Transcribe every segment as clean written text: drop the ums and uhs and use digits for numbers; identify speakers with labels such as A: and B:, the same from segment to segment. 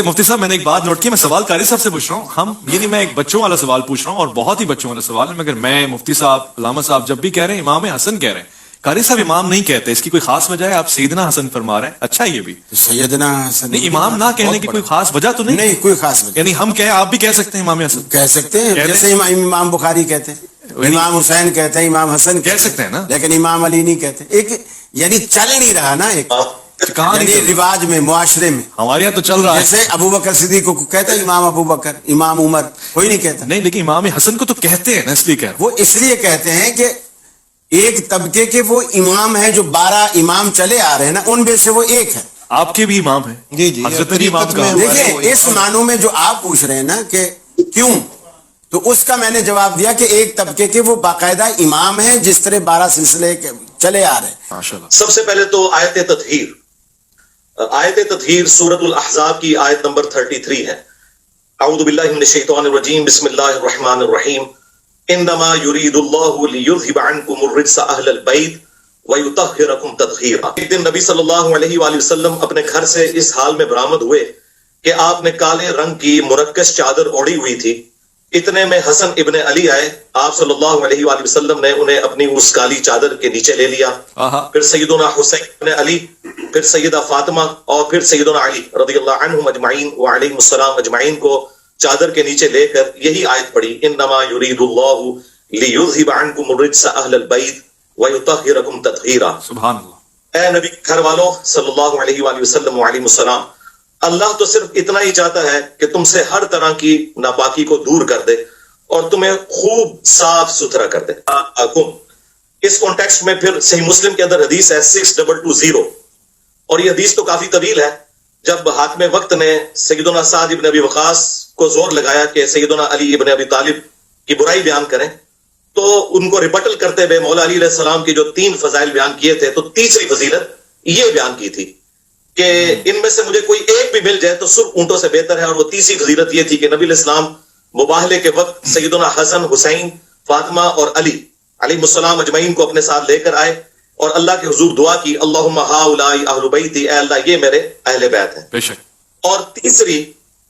A: مفتی صاحب میں نے ایک بات نوٹ کی, میں سوال قاری صاحب سے پوچھ رہا ہوں. ہم یعنی میں ایک بچوں والا سوال پوچھ رہا ہوں اور بہت ہی بچوں والا سوال ہے, مگر میں مفتی صاحب علامہ صاحب جب بھی کہہ رہے ہیں امام حسن کہہ رہے ہیں, قاری صاحب امام نہیں کہتے, اس کی کوئی خاص وجہ ہے؟ آپ سیدنا حسن فرما رہے ہیں, اچھا یہ بھی
B: سیدنا حسن
A: نہیں, امام نہ کہنے کی کوئی خاص وجہ تو نہیں؟
B: نہیں کوئی خاص وجہ,
A: یعنی ہم کہیں آپ بھی کہہ سکتے ہیں امام حسن
B: کہہ سکتے ہیں, جیسے امام بخاری کہتے ہیں, امام حسین کہتے ہیں, امام حسن
A: کہہ سکتے ہیں نا,
B: لیکن امام علی نہیں کہتے. ایک یعنی چل نہیں رہا نا, ایک یعنی رواج میں, معاشرے میں
A: ہمارے یہاں تو چل رہا ہے.
B: جیسے ابو بکر صدیق کو کہتے ہیں امام ابو بکر, امام عمر, کوئی نہیں کہتا.
A: نہیں لیکن امام حسن کو تو کہتے ہیں نا, اس لیے کہہ رہا ہوں.
B: وہ اس لیے کہتے ہیں کہ ایک طبقے کے وہ امام ہیں جو 12 امام چلے آ رہے ہیں نا, ان میں سے وہ ایک ہے.
A: آپ کے بھی امام ہیں
C: جی جی,
A: حضرت علی امام کا.
B: دیکھیں اس معنوں میں جو آپ پوچھ رہے ہیں نا کہ کیوں, تو اس کا میں نے جواب دیا کہ ایک طبقے کے وہ باقاعدہ امام ہیں جس طرح 12 سلسلے چلے آ رہے ہیں.
A: ماشاءاللہ.
D: سب سے پہلے تو آیت تطہیر, آیت تطہیر سورۃ الاحزاب کی آیت نمبر 33 ہے. اعوذ باللہ من الشیطان الرجیم, بسم اللہ الرحمن الرحیم, انما یرید اللہ لیذھب عنکم الرجس اہل البیت ویطہرکم تطہیرا. ایک دن نبی صلی اللہ علیہ وآلہ وسلم اپنے گھر سے اس حال میں برآمد ہوئے کہ آپ نے کالے رنگ کی مرکش چادر اوڑھی ہوئی تھی. اتنے میں حسن ابن علی آئے, آپ صلی اللہ علیہ وآلہ وسلم نے انہیں اپنی اس کالی چادر کے نیچے لے لیا. پھر سیدنا حسین ابن علی, پھر سیدہ فاطمہ, اور پھر سیدنا علی رضی اللہ عنہم اجمعین وعلیہم السلام اجمعین کو چادر کے نیچے لے کر یہی آیت پڑھی, انما یرید اللہ لیذھب عنکم الرجس اہل البیت ویطہرکم تطہیرا.
A: سبحان اللہ.
D: اے نبی گھر والوں صلی اللہ علیہ وآلہ وسلم وعلیہم السلام, اللہ تو صرف اتنا ہی چاہتا ہے کہ تم سے ہر طرح کی ناپاکی کو دور کر دے اور تمہیں خوب صاف ستھرا کر دے. اس کانٹیکسٹ میں پھر صحیح مسلم کے اندر حدیث ہے 6220, اور یہ حدیث تو کافی طویل ہے. جب حاکم وقت نے سیدنا سعد ابن ابی وقاص کو زور لگایا کہ سیدنا علی ابن ابی طالب کی برائی بیان کریں, تو ان کو ریبٹل کرتے ہوئے مولا علی علیہ السلام کی جو 3 فضائل بیان کیے تھے, تو تیسری فضیلت یہ بیان کی تھی کہ ان میں سے مجھے کوئی ایک بھی مل جائے تو سرخ اونٹوں سے بہتر ہے. اور وہ تیسری فضیلت یہ تھی کہ نبی علیہ السلام مباہلے کے وقت سیدنا حسن, حسین, فاطمہ اور علی علیہ السلام اجمعین کو اپنے ساتھ لے کر آئے اور اللہ کے حضور دعا کی, اللہم ہؤلاء اہل بیتی, اے اللہ یہ میرے اہل بیت ہیں.
A: بے شک. اور
D: تیسری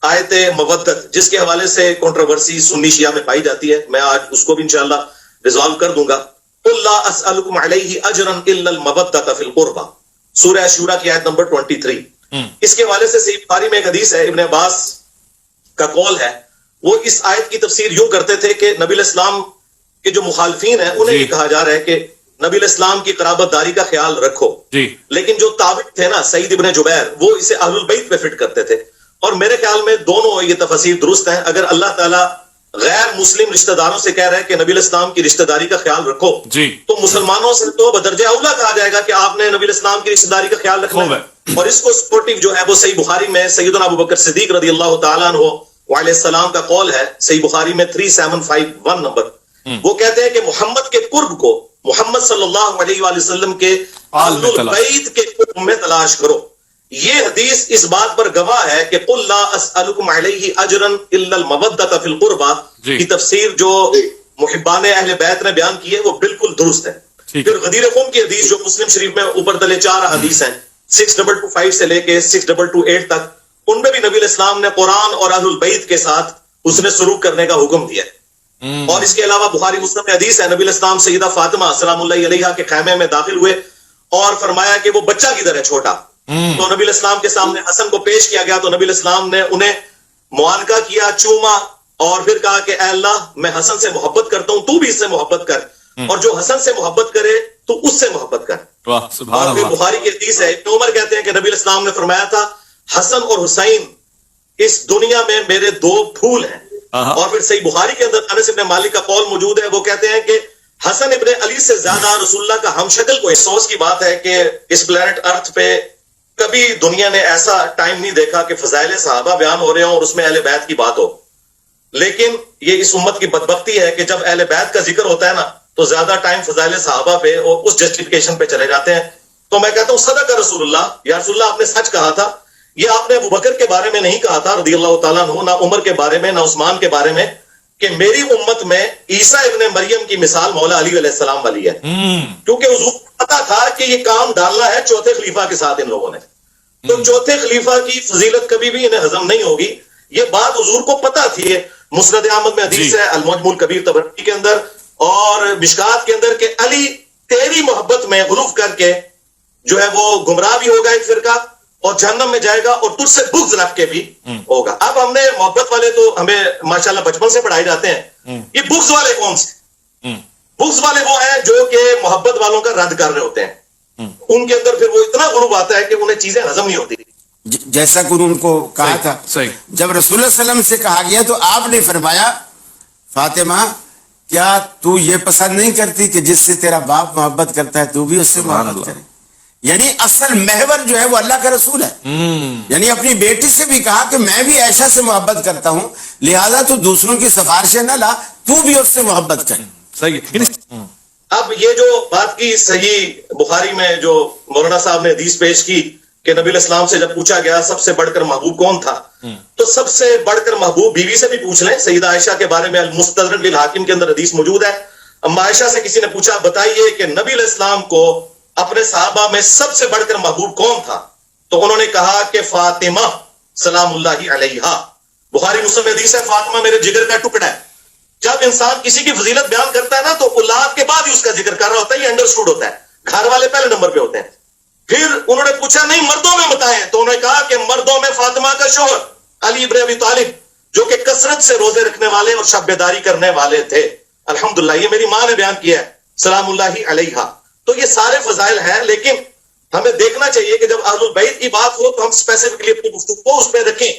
D: آیت مودت, جس کے حوالے سے کنٹروورسی سنی شیعہ میں پائی جاتی ہے, میں آج اس کو بھی انشاءاللہ ریزالو کر دوں گا. قل لا اسألکم علیہ اجرا الا المودۃ فی القربى, سورہ شورا کی آیت نمبر 23. اس کے حوالے سے صحیح بخاری میں ایک حدیث ہے, ابن عباس کا قول ہے, وہ اس آیت کی تفسیر یوں کرتے تھے کہ نبی علیہ السلام کے جو مخالفین ہیں انہیں یہ کہا جا رہا ہے کہ نبی علیہ السلام کی قرابت داری کا خیال رکھو, لیکن جو تابع تھے نا سعید ابن جبیر, وہ اسے اہل البیت پہ فٹ کرتے تھے. اور میرے خیال میں دونوں یہ تفسیر درست ہیں. اگر اللہ تعالیٰ غیر مسلم رشتہ داروں سے کہہ رہے ہیں کہ نبی علیہ السلام کی رشتہ داری کا خیال رکھو, تو مسلمانوں سے تو بدرجہ اولا کہا جائے گا کہ آپ نے نبی علیہ السلام کی رشتہ داری کا خیال رکھنا ہے. اور اس کو سپورٹنگ جو ہے وہ صحیح بخاری میں سیدنا ابو بکر صدیق رضی اللہ تعالیٰ عنہ وعلیہ السلام کا قول ہے, صحیح بخاری میں 3751 نمبر. وہ کہتے ہیں کہ محمد کے قرب کو محمد صلی اللہ علیہ وآلہ وسلم کے اہل البیت کے قرب میں تلاش کرو. یہ حدیث اس بات پر گواہ ہے کہ قل لا اسألکم علیہ اجرا الا المودۃ فی القربى کی تفسیر جو محبان اہل بیت نے بیان کی ہے وہ بالکل درست ہے. پھر غدیر قوم کی حدیث جو مسلم شریف میں اوپر تلے 4 حدیث ہیں 6225 سے لے کے 6228 تک, ان میں بھی نبی علیہ السلام نے قرآن اور اہل البیت کے ساتھ اس نے سلوک کرنے کا حکم دیا ہے. اور اس کے علاوہ بخاری مسلم میں حدیث ہے, نبی علیہ السلام سیدہ فاطمہ سلام اللہ علیہا کے خیمے میں داخل ہوئے اور فرمایا کہ وہ بچہ کدھر ہے چھوٹا. تو نبی علیہ السلام کے سامنے حسن کو پیش کیا گیا, تو نبی علیہ السلام نے انہیں معانقہ کیا, چوما, اور پھر کہا کہ اے اللہ میں حسن سے محبت کرتا ہوں, تو بھی اس سے محبت کر, اور جو حسن سے محبت کرے تو اس سے محبت کر. اور پھر بخاری کی حدیث ہے, ابن عمر کہتے ہیں کہ نبی علیہ السلام نے فرمایا تھا حسن اور حسین اس دنیا میں میرے 2 پھول ہیں. اور پھر صحیح بخاری کے اندر انس ابن مالک کا قول موجود ہے, وہ کہتے ہیں کہ حسن ابن علی سے زیادہ رسول اللہ کا ہم شکل کو افسوس کی بات ہے کہ اس پلانٹ ارتھ پہ کبھی دنیا نے ایسا ٹائم نہیں دیکھا کہ فضائل صحابہ بیان ہو رہے ہوں اور اس میں اہل بیت کی بات ہو. لیکن یہ اس امت کی بدبختی ہے کہ جب اہل بیت کا ذکر ہوتا ہے نا تو زیادہ ٹائم فضائل صحابہ پہ اور اس جسٹیفیکیشن پہ چلے جاتے ہیں. تو میں کہتا ہوں صدق رسول اللہ, یا رسول اللہ آپ نے سچ کہا تھا. یہ آپ نے ابو بکر کے بارے میں نہیں کہا تھا رضی اللہ تعالیٰ عنہ, نہ عمر کے بارے میں, نہ عثمان کے بارے میں, کہ میری امت میں عیسیٰ ابن مریم کی مثال مولا علی علیہ السلام والی ہے. کیونکہ حضور کو پتا تھا کہ یہ کام ڈالنا ہے چوتھے خلیفہ کے ساتھ ان لوگوں نے. تو چوتھے خلیفہ کی فضیلت کبھی بھی انہیں ہضم نہیں ہوگی. یہ بات حضور کو پتا تھی. مسند احمد میں حدیث ہے, المعجم الکبیر طبرانی کے اندر اور مشکات کے اندر, کہ علی تیری محبت میں غلو کر کے جو ہے وہ گمراہ بھی ہوگا ایک فرقہ اور جہنم میں جائے گا, اور تجھ سے بغض رکھ کے بھی ہوگا. اب ہم نے محبت والے تو ہمیں ماشاءاللہ بچپن سے پڑھائے جاتے ہیں, یہ بغض والے کون سے؟ بغض والے وہ ہیں جو کہ محبت والوں کا رد کر رہے ہوتے ہیں. ان کے اندر پھر وہ اتنا غلو آتا ہے کہ انہیں چیزیں ہضم نہیں ہوتی.
B: جیسا کہ انہوں کو کہا تھا,
A: صحیح.
B: جب رسول اللہ صلی اللہ علیہ وسلم سے کہا گیا تو آپ نے فرمایا, فاطمہ کیا تو یہ پسند نہیں کرتی کہ جس سے تیرا باپ محبت کرتا ہے تو بھی اس سے محبت کرے؟ یعنی اصل محور جو ہے وہ اللہ کا رسول ہے. یعنی اپنی بیٹی سے بھی کہا کہ میں بھی عائشہ سے محبت کرتا ہوں, لہذا تو دوسروں کی سفارشیں نہ لا, تو بھی اس سے محبت کر.
A: صحیح.
D: اب یہ جو بات کی صحیح بخاری میں جو مولانا صاحب نے حدیث پیش کی کہ نبی علیہ السلام سے جب پوچھا گیا سب سے بڑھ کر محبوب کون تھا, تو سب سے بڑھ کر محبوب بیوی سے بھی پوچھ لیں. سیدہ عائشہ کے بارے میں المستدرک للحاکم کے اندر حدیث موجود ہے. اما عائشہ سے کسی نے پوچھا بتائیے کہ نبی علیہ السلام کو اپنے صحابہ میں سب سے بڑھ کر محبوب کون تھا, تو انہوں نے کہا کہ فاطمہ سلام اللہ علیہا. بخاری مسلم حدیث ہے, فاطمہ میرے جگر کا ٹکڑا ہے. جب انسان کسی کی فضیلت بیان کرتا ہے نا تو اولاد کے بعد ہی اس کا ذکر کر رہا ہوتا ہے, یہ انڈرسٹوڈ ہوتا ہے. گھر والے پہلے نمبر پہ ہوتے ہیں. پھر انہوں نے پوچھا نہیں مردوں میں بتائیں, تو انہوں نے کہا کہ مردوں میں فاطمہ کا شوہر علی ابن ابی طالب جو کہ کثرت سے روزے رکھنے والے اور شب بیداری کرنے والے تھے. الحمدللہ یہ میری ماں نے بیان کیا ہے سلام اللہ علیہا. تو یہ سارے فضائل ہیں, لیکن ہمیں دیکھنا چاہیے کہ جب اہل البیت کی بات ہو تو ہم اسپیسیفکلی اپنی گفتگو کو اس پہ رکھیں,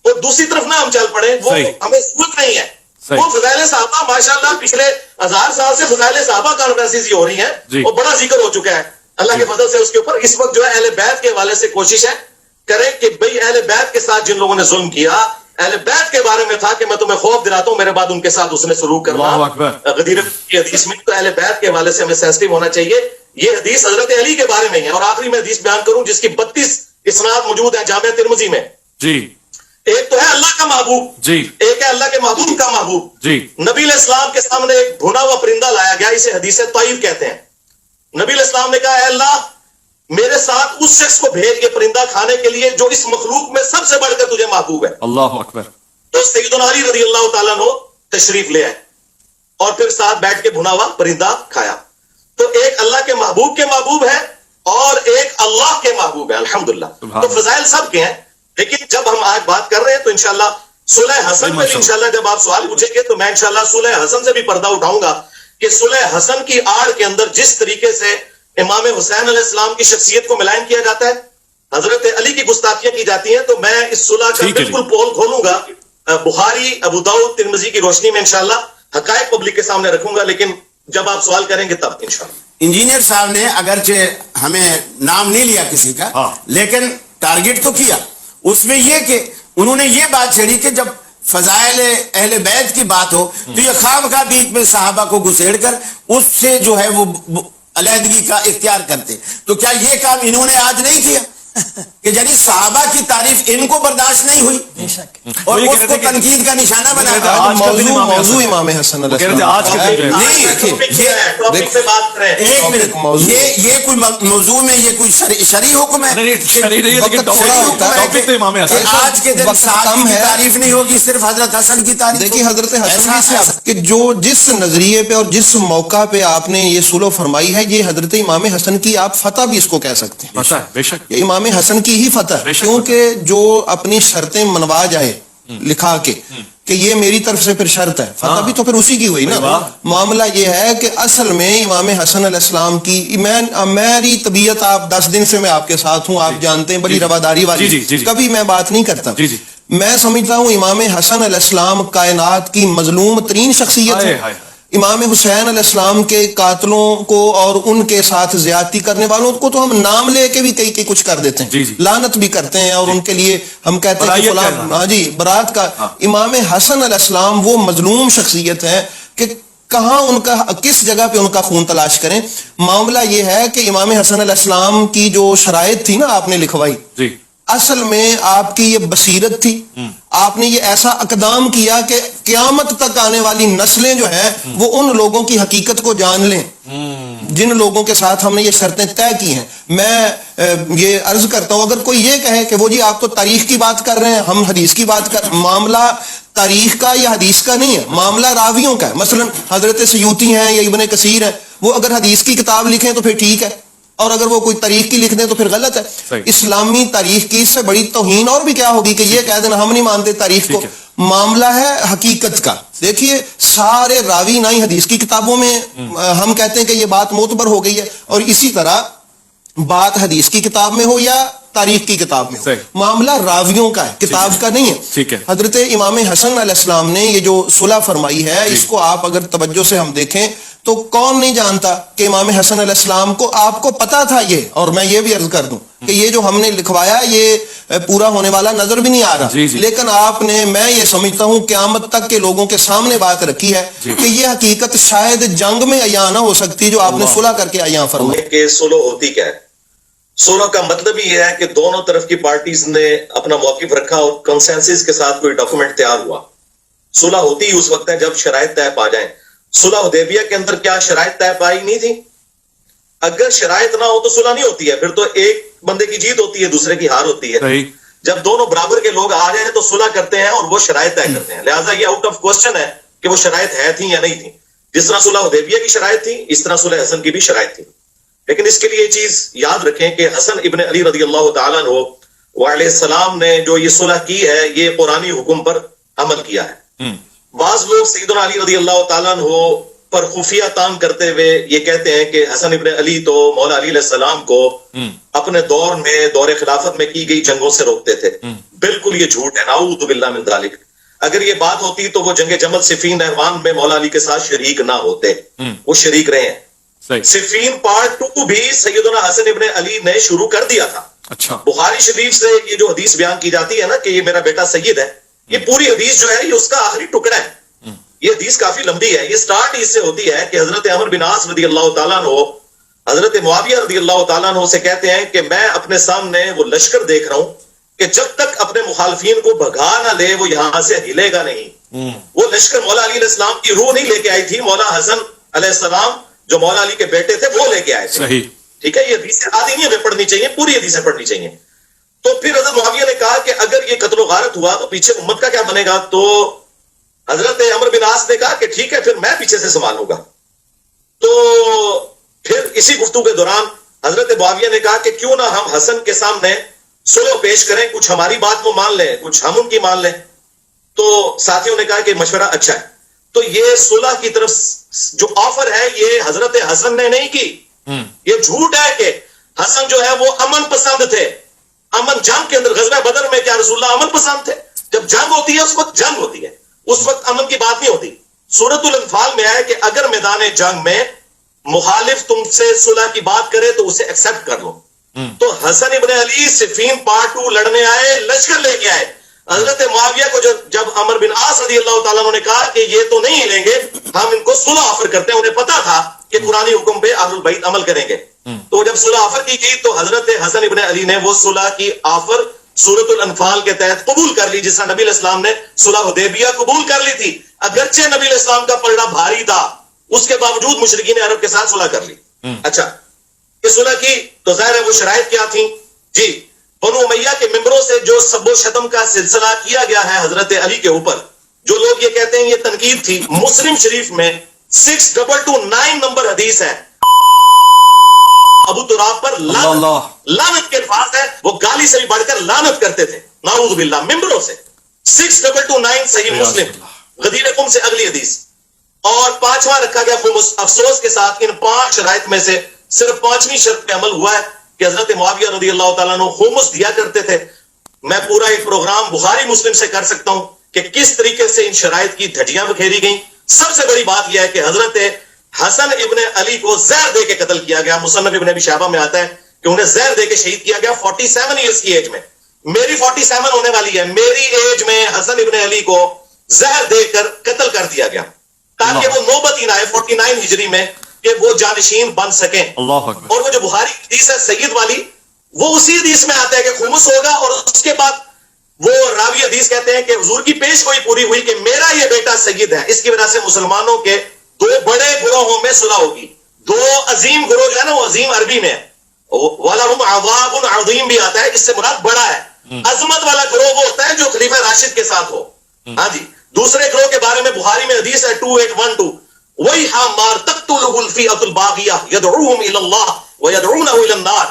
D: اور دوسری طرف نہ ہم چل پڑیں, وہ ہمیں ضرورت نہیں ہے. وہ فضائل صحابہ ماشاءاللہ پچھلے 1000 سال سے فضائل صحابہ کانفرنسز ہو رہی ہیں اور بڑا ذکر ہو چکا ہے اللہ کے فضل سے اس کے اوپر. اس وقت جو ہے اہل بیت کے حوالے سے کوشش ہے کریں کہ بھئی اہل بیت کے ساتھ جن لوگوں نے ظلم کیا, اہل بیت کے بارے میں تھا کہ میں تمہیں خوف دلاتا ہوں, میرے بعد ان کے ساتھ اس نے سلوک کرنا غدیر کی حدیث میں, تو اہل بیت کے حوالے سے ہمیں سینسٹیو ہونا چاہیے. یہ حدیث حضرت علی کے بارے میں ہے. اور آخری میں حدیث بیان کروں جس کی 32 اسناد موجود ہیں جامع ترمذی میں.
A: جی
D: ایک تو ہے اللہ کا محبوب,
A: جی
D: ایک ہے اللہ کے محبوب کا محبوب.
A: جی
D: نبی علیہ السلام کے سامنے ایک بھونا ہوا پرندہ لایا گیا, اسے حدیث طائر کہتے ہیں. نبی علیہ السلام نے کہا اے اللہ میرے ساتھ اس شخص کو بھیج یہ پرندہ کھانے کے لیے جو اس مخلوق میں سب سے بڑھ کر تجھے محبوب ہے.
A: اللہ اکبر.
D: تو سیدنا علی رضی اللہ تعالیٰ عنہ تشریف لے آئے اور پھر ساتھ بیٹھ کے بھنا ہوا پرندہ کھایا. تو ایک اللہ کے محبوب ہے اور ایک اللہ کے محبوب ہے. الحمدللہ. تو فضائل سب کے ہیں, لیکن جب ہم آج بات کر رہے ہیں تو انشاءاللہ صلح حسن میں بھی انشاءاللہ جب آپ سوال پوچھیں گے تو میں انشاءاللہ صلح حسن سے بھی پردہ اٹھاؤں گا کہ صلح حسن کی آڑ کے اندر جس طریقے سے امام حسین علیہ السلام کی شخصیت کو ملائن کیا جاتا ہے, حضرت علی کی گستاخیاں کی جاتی ہیں, تو میں اس صلح کا بالکل پول کھولوں گا بخاری, ابو داؤد, ترمذی کی روشنی میں انشاءاللہ حقائق پبلک کے سامنے رکھوں گا, لیکن جب آپ سوال کریں گے تب انشاءاللہ.
B: انجینئر صاحب نے اگرچہ ہمیں نام نہیں لیا کسی کا, لیکن ٹارگٹ تو کیا. اس میں یہ کہ انہوں نے یہ بات چھیڑی کہ جب فضائل اہل بیت کی بات ہو تو یہ خواہ بیچ میں صحابہ کو گھسیڑ کر اس سے جو ہے وہ علیحدگی کا اختیار کرتے. تو کیا یہ کام انہوں نے آج نہیں کیا کہ یعنی صحابہ کی تعریف ان کو برداشت نہیں ہوئی اور اس کو تنقید کا نشانہ بنا
C: موضوع امام حسن علیہ السلام.
B: یہ کوئی موضوع میں یہ کوئی شرعی حکم ہے آج کے دن صحابہ کی تعریف نہیں ہوگی, صرف حضرت حسن کی تعریف.
C: دیکھیے حضرت حسن کہ جو جس نظریے پہ اور جس موقع پہ آپ نے یہ سلو فرمائی ہے, یہ حضرت امام حسن کی آپ فتح بھی اس کو کہہ سکتے ہیں.
A: بے شک
C: یہ امام حسن کی ہی فتح, کیونکہ جو اپنی شرطیں منوا جائے لکھا کے کہ یہ میری طرف سے پھر شرط ہے, فتح بھی تو پھر اسی کی ہوئی نا. معاملہ یہ ہے کہ اصل میں امام حسن علیہ السلام کی میری طبیعت, آپ 10 دن سے میں آپ کے ساتھ ہوں, آپ جانتے ہیں بڑی رواداری والی, کبھی میں بات نہیں کرتا. میں سمجھتا ہوں امام حسن علیہ السلام کائنات کی مظلوم ترین شخصیت ہے. امام حسین علیہ السلام کے قاتلوں کو اور ان کے ساتھ زیادتی کرنے والوں کو تو ہم نام لے کے بھی کئی کچھ کر دیتے ہیں, لعنت بھی کرتے ہیں, اور ان کے لیے ہم کہتے ہیں ہاں جی برات کا. امام حسن علیہ السلام وہ مظلوم شخصیت ہے کہ کہاں ان کا, کس جگہ پہ ان کا خون تلاش کریں. معاملہ یہ ہے کہ امام حسن علیہ السلام کی جو شرائط تھی نا آپ نے لکھوائی, اصل میں آپ کی یہ بصیرت تھی, آپ نے یہ ایسا اقدام کیا کہ قیامت تک آنے والی نسلیں جو ہیں وہ ان لوگوں کی حقیقت کو جان لیں جن لوگوں کے ساتھ ہم نے یہ شرطیں طے کی ہیں. میں یہ عرض کرتا ہوں, اگر کوئی یہ کہے کہ وہ جی آپ تو تاریخ کی بات کر رہے ہیں, ہم حدیث کی بات کر, معاملہ تاریخ کا یا حدیث کا نہیں ہے, معاملہ راویوں کا ہے. مثلا حضرت سیوطی ہیں یا ابن کثیر ہیں, وہ اگر حدیث کی کتاب لکھیں تو پھر ٹھیک ہے, اور اگر وہ کوئی تاریخ کی لکھ دیں تو پھر غلط ہے. اسلامی تاریخ کی اس سے بڑی توہین اور بھی کیا ہوگی کہ یہ کہہ دینا ہم نہیں مانتے تاریخ کو. معاملہ ہے حقیقت کا. دیکھیے سارے راوی نہ ہی حدیث کی کتابوں میں ہم کہتے ہیں کہ یہ بات معتبر ہو گئی ہے, اور اسی طرح بات حدیث کی کتاب میں ہو یا تاریخ کی کتاب میں ہو, معاملہ راویوں کا ہے, کتاب کا نہیں ہے. حضرت امام حسن علیہ السلام نے یہ جو صلح فرمائی ہے, اس کو آپ اگر توجہ سے ہم دیکھیں تو کون نہیں جانتا کہ امام حسن علیہ السلام کو, آپ کو پتا تھا یہ, اور میں یہ بھی عرض کر دوں کہ یہ جو ہم نے لکھوایا یہ پورا ہونے والا نظر بھی نہیں آ رہا, لیکن آپ نے, میں یہ سمجھتا ہوں قیامت تک کے لوگوں کے سامنے بات رکھی ہے کہ یہ حقیقت شاید جنگ میں عیاں نہ ہو سکتی جو آپ نے صلح کر کے عیاں فرمائی.
D: کہ صلح ہوتی کیا ہے؟ صلح کا مطلب یہ ہے کہ دونوں طرف کی پارٹیز نے اپنا موقف رکھا اور کنسنسس کے ساتھ کوئی ڈاکومنٹ تیار ہوا. صلح ہوتی ہی اس وقت ہے جب شرائط طے پا جائیں. صلح حدیبیہ کے اندر کیا شرائط طے پائی نہیں تھی؟ اگر شرائط نہ ہو تو صلح نہیں ہوتی ہے, پھر تو ایک بندے کی جیت ہوتی ہے دوسرے کی ہار ہوتی ہے. جب دونوں برابر کے لوگ آ جائیں تو صلح کرتے ہیں اور وہ شرائط طے کرتے ہیں. لہٰذا یہ آؤٹ آف کوشچن ہے کہ وہ شرائط ہے تھی یا نہیں تھی. جس طرح صلح حدیبیہ کی شرائط تھی اس طرح صلح حسن کی بھی شرائط تھی. لیکن اس کے لیے یہ چیز یاد رکھیں کہ حسن ابن علی رضی اللہ تعالیٰ عنہ علیہ السلام نے جو یہ صلح کی ہے یہ قرآنی حکم پر عمل کیا ہے. بعض لوگ سیدنا علی رضی اللہ تعالیٰ عنہ پر خفیہ تان کرتے ہوئے یہ کہتے ہیں کہ حسن ابن علی تو مولا علی علیہ السلام کو اپنے دور میں, دور خلافت میں کی گئی جنگوں سے روکتے تھے. بالکل یہ جھوٹ ہے, نعوذ باللہ من ذالک. اگر یہ بات ہوتی تو وہ جنگ جمل صفین نہروان میں مولا علی کے ساتھ شریک نہ ہوتے, وہ شریک رہے ہیں. صفین پارٹ 2 بھی سیدنا حسن ابن علی نے شروع کر دیا تھا. بخاری شریف سے یہ جو حدیث بیان کی جاتی ہے نا کہ یہ میرا بیٹا سید ہے, یہ پوری حدیث جو ہے یہ اس کا آخری ٹکڑا ہے. یہ حدیث کافی لمبی ہے. یہ سٹارٹ اس سے ہوتی ہے کہ حضرت عمر بن عاص رضی اللہ تعالیٰ عنہ حضرت معاویہ رضی اللہ تعالیٰ عنہ سے کہتے ہیں کہ میں اپنے سامنے وہ لشکر دیکھ رہا ہوں کہ جب تک اپنے مخالفین کو بھگا نہ لے وہ یہاں سے ہلے گا نہیں. وہ لشکر مولا علی علیہ السلام کی روح نہیں لے کے آئی تھی, مولا حسن علیہ السلام جو مولا علی کے بیٹے تھے وہ لے کے آئے تھے. ٹھیک ہے, یہ حدیثیں آدھی نہیں ہمیں پڑھنی چاہیے, پوری حدیثیں پڑھنی چاہیے. تو پھر حضرت معاویہ نے کہا کہ اگر یہ قتل و غارت ہوا تو پیچھے امت کا کیا بنے گا؟ تو حضرت عمر بن عاص نے کہا کہ ٹھیک ہے پھر میں پیچھے سے سنبھالوں گا. تو پھر اسی گفتگو کے دوران حضرت معاویہ نے کہا کہ کیوں نہ ہم حسن کے سامنے صلح پیش کریں, کچھ ہماری بات وہ مان لیں کچھ ہم ان کی مان لیں. تو ساتھیوں نے کہا کہ مشورہ اچھا ہے. تو یہ صلح کی طرف جو آفر ہے یہ حضرت حسن نے نہیں کی. یہ جھوٹ ہے کہ حسن جو ہے وہ امن پسند تھے. امن جنگ کے اندر غزوہ بدر میں کیا رسول اللہ امن پسند تھے؟ جب جنگ ہوتی ہے اس وقت جنگ ہوتی ہے, اس وقت امن کی بات نہیں ہوتی. سورۃ الانفال میں آیا کہ اگر میدان جنگ میں مخالف تم سے صلح کی بات کرے تو اسے ایکسپٹ کر لو. تو حسن ابن علی صفین پارٹ 2 لڑنے آئے, لشکر لے کے آئے. حضرت معاویہ کو جب عمر بن عاص رضی اللہ تعالیٰ عنہ نے کہا کہ یہ تو نہیں ہلیں گے, ہم ان کو صلح آفر کرتے ہیں, انہیں پتا تھا کہ قرآنی حکم پہ اہل البیت عمل کریں گے. تو جب صلح آفر کی گئی تو حضرت حسن ابن علی نے وہ صلح کی آفر سورۃ الانفال کے تحت قبول کر لی, جس طرح نبی علیہ السلام نے صلح حدیبیہ قبول کر لی تھی. اگرچہ نبی علیہ السلام کا پلڑا بھاری تھا اس کے باوجود مشرکین عرب کے ساتھ صلح کر لی. اچھا, یہ صلح کی تو ظاہر ہے وہ شرائط کیا تھیں؟ جی, بنو امیہ کے ممبروں سے جو سب و شتم کا سلسلہ کیا گیا ہے حضرت علی کے اوپر, جو لوگ یہ کہتے ہیں یہ تنقید تھی, مسلم شریف میں 6229 نمبر حدیث ہے ابو تراب پر لعنت کے الفاظ ہے. وہ گالی سے بھی بڑھ کر لعنت کرتے تھے نعوذ باللہ ممبروں سے. 6229 صحیح مسلم, غدیر قم سے اگلی حدیث. اور 5واں رکھا گیا افسوس کے ساتھ ان 5 شرائط میں سے صرف 5ویں شرط پہ عمل ہوا ہے کہ حضرت معاویہ رضی اللہ تعالیٰ عنہ خمس دیا کرتے تھے. میں پورا ایک پروگرام بخاری مسلم سے کر سکتا ہوں کہ کس طریقے سے ان شرائط کی دھجیاں بکھیری گئیں. سب سے بڑی بات یہ ہے کہ حضرت حسن ابن علی کو زہر دے کے قتل کیا گیا. مصنف ابن ابی شیبہ میں آتا ہے کہ انہیں زہر دے کے شہید کیا گیا 47 ایئرز کی ایج میں. میری 47 ہونے والی ہے, میری ایج میں حسن ابن علی کو زہر دے کر قتل کر دیا گیا تاکہ وہ نوبت ہی نہ آئے 49 ہجری میں کہ وہ جانشین بن سکیں. اور وہ جو بخاری حدیث ہے سید والی, وہ اسی حدیث میں آتا ہے کہ خمس ہوگا، اور اس کے بعد وہ راوی حدیث کہتے ہیں کہ حضور کی پیش گوئی پوری ہوئی کہ میرا یہ بیٹا سید ہے. اس کی وجہ سے مسلمانوں کے دو بڑے گروہوں میں صلح ہوگی. دو عظیم گروہ جو ہے نا، وہ عظیم عربی میں وَلَهُمْ عَذَابٌ عَظِيمٌ بھی آتا ہے، اس سے مراد بڑا ہے. عظمت والا گروہ وہ ہوتا ہے جو خلیفہ راشد کے ساتھ ہو. ہاں جی. دوسرے گروہ کے بارے میں بخاری میں حدیث ہے 2812 وَيْحَ مَارْ تَقْتُلُهُ الْفِئَةُ الْبَاغِيَةُ يَدْعُوهُمْ إِلَى اللَّهِ وَيَدْعُونَهُ إِلَى النَّارِ.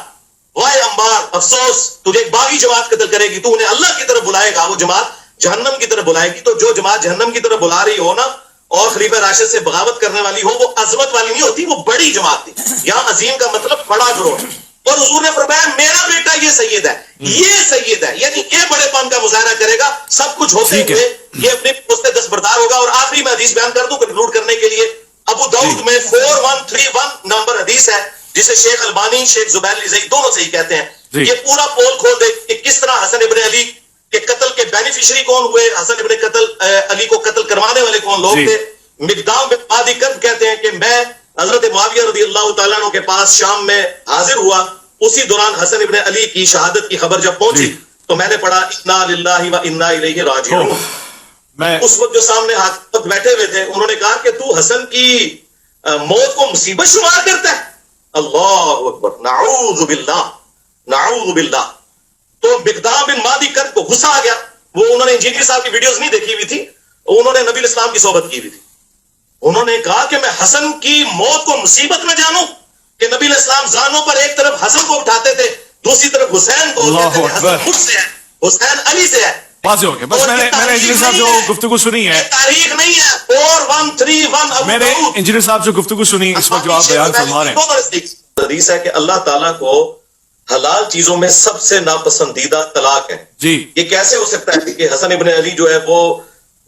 D: وائے امبار، افسوس، تجھے ایک باغی جماعت قتل کرے گی، تو انہیں اللہ کی طرف بلائے گا، وہ جماعت جہنم کی طرف بلائے گی. تو جو جماعت جہنم کی طرف بلا رہی ہو نا اور خلیفہ راشد سے بغاوت کرنے والی ہو، وہ عظمت والی نہیں ہوتی، وہ بڑی جماعت تھی. یہاں عظیم کا مطلب بڑا گروہ. اور حضور نے فرمایا میرا بیٹا یہ سید ہے، یہ سید ہے، یعنی یہ بڑے پن کا مظاہرہ کرے گا. سب کچھ ہوتے ہوئے یہ اپنے پوستے دستبردار ہوگا. اور آخری میں حدیث بیان کر دوں کنکلوڈ کرنے کے لیے. ابو داؤد میں 4131 نمبر حدیث ہے، جسے شیخ البانی، شیخ زبیر لزئی دونوں سے ہی کہتے ہیں. یہ پورا پول کھول دے کہ کس طرح حسن ابن علی کے قتل کے بینیفیشری کون ہوئے، حسن ابن علی کو قتل کروانے والے کون لوگ تھے. مقدام بن معدی کرب کہتے ہیں کہ میں حضرت معاویہ رضی اللہ تعالیٰ عنہ کے پاس شام میں حاضر ہوا. اسی دوران حسن ابن علی کی شہادت کی خبر جب پہنچی تو میں نے پڑھا انا للہ و انا الیہ راجعون. اس وقت جو سامنے حاکم بیٹھے ہوئے تھے انہوں نے کہا کہ تو حسن کی موت کو مصیبت شمار کرتا ہے. اللہ اکبر، نعوذ باللہ نعوذ باللہ. تو مقدام بن معدی کرب کو غصہ آ گیا. وہ انہوں نے انجینئر صاحب کی ویڈیوز نہیں دیکھی ہوئی تھی، انہوں نے نبی اسلام کی صحبت کی ہوئی تھی. انہوں نے کہا کہ میں حسن کی موت کو مصیبت میں جانوں کہ نبی اسلام زانوں پر ایک طرف حسن کو اٹھاتے تھے، دوسری طرف حسین کو، کہتے تھے حسن خود سے ہے، حسین علی سے ہے.
A: واضح ہو گیا. بس میں نے انجینئر صاحب جو گفتگو سنی ہے،
D: تاریخ نہیں ہے. 4131
A: میں نے انجینئر صاحب جو گفتگو سنی اس وقت جو آپ بیان فرما رہے ہیں،
D: حدیث ہے کہ اللہ تعالیٰ کو حلال چیزوں میں سب سے ناپسندیدہ طلاق ہے.
A: جی
D: یہ کیسے ہو سکتا ہے کہ حسن ابن علی جو ہے وہ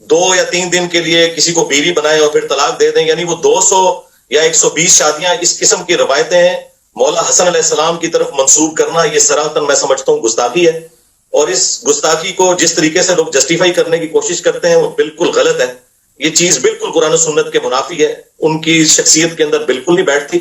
D: 2 یا 3 دن کے لیے کسی کو بیوی بنائے اور پھر طلاق دے دیں؟ یعنی وہ 200 یا 120 شادیاں، اس قسم کی روایتیں ہیں مولا حسن علیہ السلام کی طرف منسوب کرنا، یہ صراحتاً میں سمجھتا ہوں گستاخی ہے. اور اس گستاخی کو جس طریقے سے لوگ جسٹیفائی کرنے کی کوشش کرتے ہیں وہ بالکل غلط ہے. یہ چیز بالکل قرآن و سنت کے منافی ہے، ان کی شخصیت کے اندر بالکل نہیں بیٹھتی.